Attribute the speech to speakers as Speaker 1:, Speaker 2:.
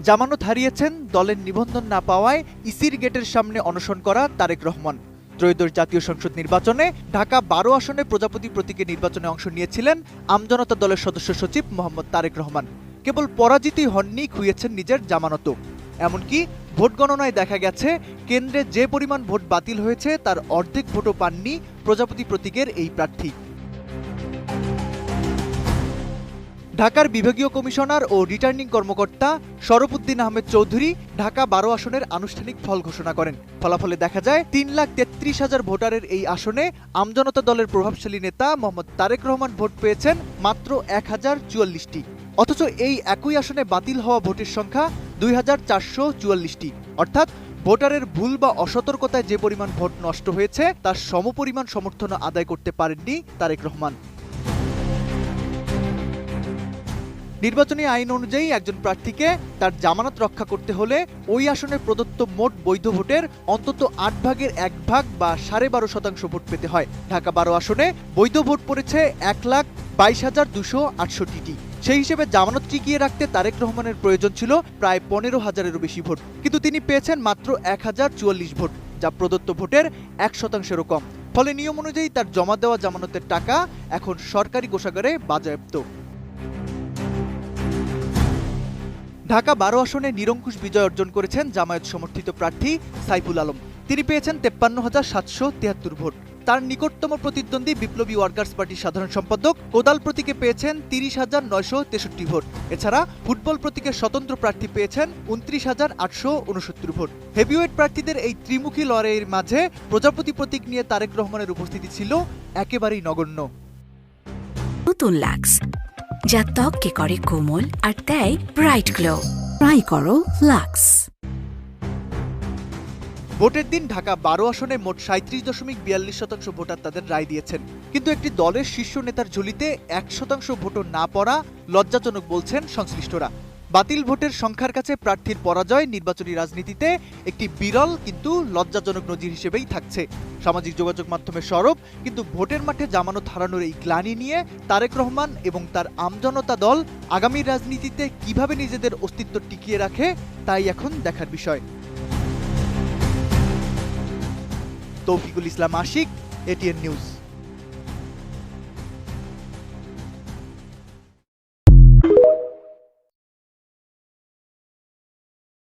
Speaker 1: জামানত হারিয়েছেন দলের নিবন্ধন না পাওয়ায় ইসির গেটের সামনে অনশন করা তারেক রহমান। ত্রয়োদশ জাতীয় সংসদ নির্বাচনে ঢাকা ১২ আসনে প্রজাপতি প্রতীকে নির্বাচনে অংশ নিয়েছিলেন আমজনতা দলের সদস্য সচিব মোহাম্মদ তারেক রহমান। কেবল পরাজিতই হননি, খুইয়েছেন নিজের জামানতও। এমনকি ভোট গণনায় দেখা গেছে কেন্দ্রে যে পরিমাণ ভোট বাতিল হয়েছে তার অর্ধেক ভোটও পাননি প্রজাপতি প্রতীকের এই প্রার্থী। ঢাকার বিভাগীয় কমিশনার ও রিটার্নিং কর্মকর্তা শরফুদ্দিন আহমেদ চৌধুরী ঢাকা ১২ আসনের আনুষ্ঠানিক ফল ঘোষণা করেন। ফলাফলে দেখা যায় ৩,৩৩,০০০ ভোটারের এই আসনে আমজনতা দলের প্রভাবশালী নেতা মোহাম্মদ তারেক রহমান ভোট পেয়েছেন মাত্র ১,০৪৪টি। অথচ এই একই আসনে বাতিল হওয়া ভোটের সংখ্যা ২,৪৪৪টি। অর্থাৎ ভোটারের ভুল বা অসতর্কতায় যে পরিমাণ ভোট নষ্ট হয়েছে তার সমপরিমাণ সমর্থন আদায় করতে পারেননি তারেক রহমান। নির্বাচনী আইন অনুযায়ী একজন প্রার্থীকে তার জামানত রক্ষা করতে হলে ওই আসনে প্রদত্ত মোট বৈধ ভোটের অন্তত ৮ ভাগের ১ ভাগ বা ১২.৫% ভোট পেতে হয়। ঢাকা ১২ আসনে বৈধ ভোট পড়েছে ১,২২,২৬৮টি। সেই হিসেবে জামানত টিকিয়ে রাখতে তারেক রহমানের প্রয়োজন ছিল প্রায় ১৫,০০০-এরও বেশি ভোট, কিন্তু তিনি পেয়েছেন মাত্র ১,০৪৪ ভোট, যা প্রদত্ত ভোটের ১%-এরও কম। ফলে নিয়ম অনুযায়ী তার জমা দেওয়া জামানতের টাকা এখন সরকারি কোষাগারে বাজেয়াপ্ত। ঢাকা ১২ আসনে নিরঙ্কুশ বিজয় অর্জন করেছেন জামায়াত সমর্থিত প্রার্থী সাইফুল আলম। তিনি পেয়েছেন ৫৩,৭৭৩ ভোট। তার নিকটতম প্রতিদ্বন্দ্বী বিপ্লবী ওয়ার্কার্স পার্টির সাধারণ সম্পাদক কোদাল প্রতীকে পেয়েছেন ৩০,৯৬৩ ভোট। এছাড়া ফুটবল প্রতীকের স্বতন্ত্র প্রার্থী পেয়েছেন ২৯,৮৬৯ ভোট। হেভিওয়েট প্রার্থীদের এই ত্রিমুখী লড়াইয়ের মাঝে প্রজাপতি প্রতীক নিয়ে তারেক রহমানের উপস্থিতি ছিল একেবারেই নগণ্য।
Speaker 2: নতুন লাক্স, যা ত্বককে করে কোমল আর দেয় ব্রাইট গ্লো। ট্রাই করো লাক্স।
Speaker 1: ভোটের দিন ঢাকা ১২ আসনে মোট ৩৭.৪২% ভোটার তাদের রায় দিয়েছেন। কিন্তু একটি দলের শীর্ষ নেতার ঝুলিতে ১% ভোটও না পড়া লজ্জাজনক বলছেন সংশ্লিষ্টরা। বাতিল ভোটের সংখ্যার কাছে প্রার্থীর পরাজয় নির্বাচনী রাজনীতিতে একটি বিরল কিন্তু লজ্জাজনক নজির হিসেবেই থাকছে। সামাজিক যোগাযোগ মাধ্যমে সরব, কিন্তু ভোটের মাঠে জামানত হারানোর এই গ্লানি নিয়ে তারেক রহমান এবং তার আমজনতা দল আগামী রাজনীতিতে কিভাবে নিজেদের অস্তিত্ব টিকিয়ে রাখে তাই এখন দেখার বিষয়। তৌফিকুল ইসলাম আশিক, এটিএন নিউজ।